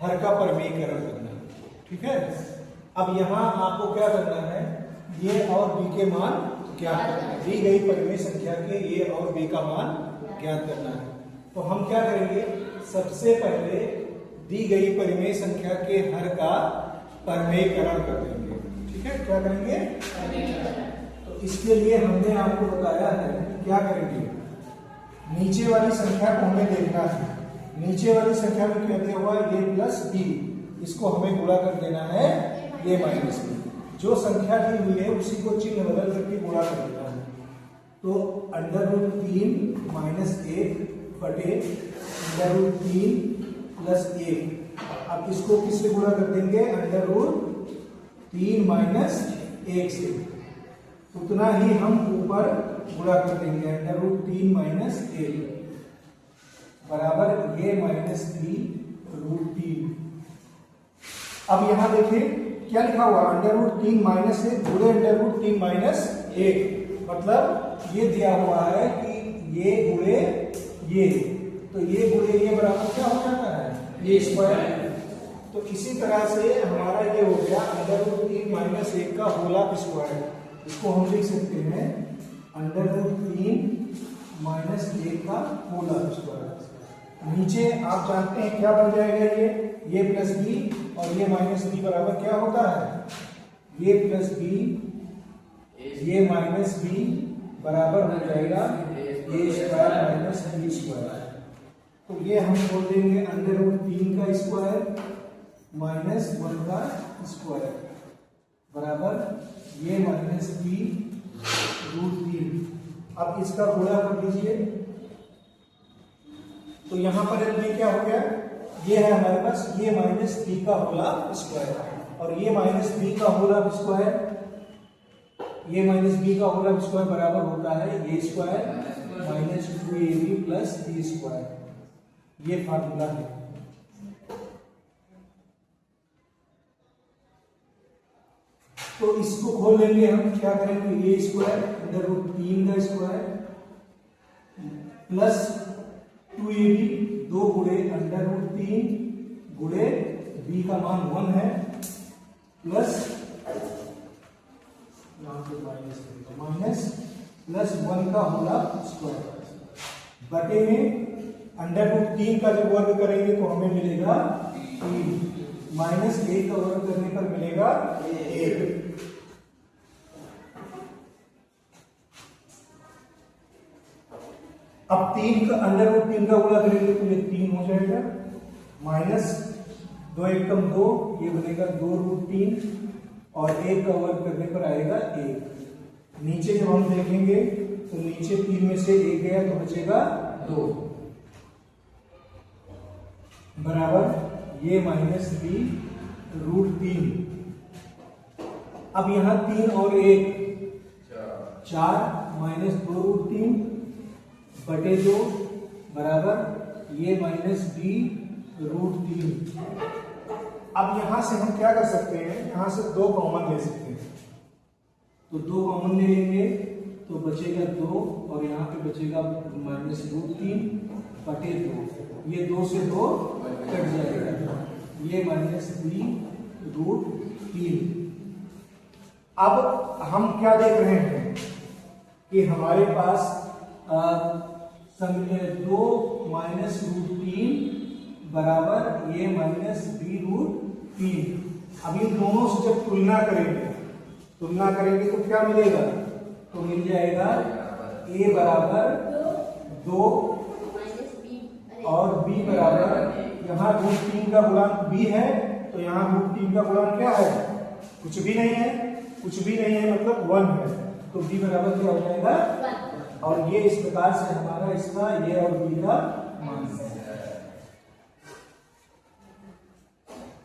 हर का परमीकरण करना है। ठीक है, अब यहाँ आपको क्या करना है, ये और बी के मान ज्ञात करना है। दी गई परिमेय संख्या के ए और बी का मान ज्ञात करना है। तो हम क्या करेंगे, सबसे पहले दी गई परिमेय संख्या के हर का परमेयकरण कर देंगे। ठीक है, क्या करेंगे, तो इसके लिए हमने आपको बताया है कि क्या करेंगे, नीचे वाली संख्या को हमें देखना है। नीचे वाली संख्या में क्या दिया हुआ है, ए प्लस बी, इसको हमें गुणा कर देना है ए माइनस बी। जो संख्या दी हुई है उसी को चिन्ह बदल करके गुणा कर देना है। तो √3 माइनस 1 बटे √3 प्लस 1। अब इसको किससे गुणा कर देंगे, √3 माइनस 1 से, उतना ही हम ऊपर गुणा कर देंगे। √3 माइनस 1 बराबर ए माइनस बी √3। अब यहां देखिए क्या लिखा हुआ, √3 माइनस 1 गुणे √3 माइनस 1, मतलब ये दिया हुआ है कि ये गुणे ये, तो ये गुणे ये बराबर क्या हो जाता है, ये स्क्वायर। तो इसी तरह से हमारा ये हो गया √3 माइनस 1 का होल स्क्वायर। इसको हम लिख सकते हैं √3 माइनस 1 का होल स्क्वायर। नीचे आप जानते हैं क्या बन जाएगा, ये प्लस बी और ये माइनस बी बराबर क्या होता है, ये प्लस बी ये माइनस बी बराबर हो जाएगा ए स्क्वायर माइनस बी स्क्वायर। तो ये हम बोल देंगे √3 का स्क्वायर माइनस 1 का स्क्वायर बराबर ये माइनस बी √3। अब इसका गुणा कर दीजिए, तो यहां पर ये क्या हो गया, ये है हमारे पास ये माइनस बी का होल स्क्वायर, और ये माइनस बी का होल स्क्वायर, ये माइनस बी का होल स्क्वायर बराबर होता है A square minus 2ab plus B square. ये फार्मूला है। तो इसको खोल लेंगे हम, क्या करेंगे, ए स्क्वायर √3 का स्क्वायर प्लस 2ab 2 गुणे √3 गुणे बी का मान 1 है प्लस माइनस प्लस 1 का होल स्क्वायर बटे में √3 का जब वर्ग करेंगे तो हमें मिलेगा 3 माइनस 1 का वर्ग करने पर मिलेगा 1। अब 3 का √3 का गुणा करेंगे तो ये 3 हो जाएगा, माइनस 2 एकम 2, ये बनेगा 2√3 और 1 का वर्ग करने पर आएगा 1। नीचे जब हम देखेंगे तो नीचे 3 में से 1 गया तो बचेगा 2 बराबर ये माइनस बी √3। अब यहां 3 और 1 4 माइनस 2√3 बटे 2 बराबर ये माइनस बी √3। अब यहां से हम क्या कर सकते हैं, यहां से 2 कॉमन ले सकते हैं, तो 2 कॉमन ले लेंगे तो बचेगा 2 और यहाँ पे बचेगा माइनस √3 बटे 2, ये 2 से 2 कट जाएगा, ये माइनस बी √3। अब हम क्या देख रहे हैं कि हमारे पास 2 माइनस √3 बराबर ये माइनस बी √3। अब इन दोनों से जब तुलना करेंगे तो क्या मिलेगा, तो मिल जाएगा a बराबर 2 और b बराबर, यहाँ √3 का गुणांक b है तो यहाँ √3 का गुणांक क्या है, कुछ भी नहीं है मतलब 1 है, तो b बराबर क्या हो जाएगा, और ये इस प्रकार से हमारा इसका a और b का मान है।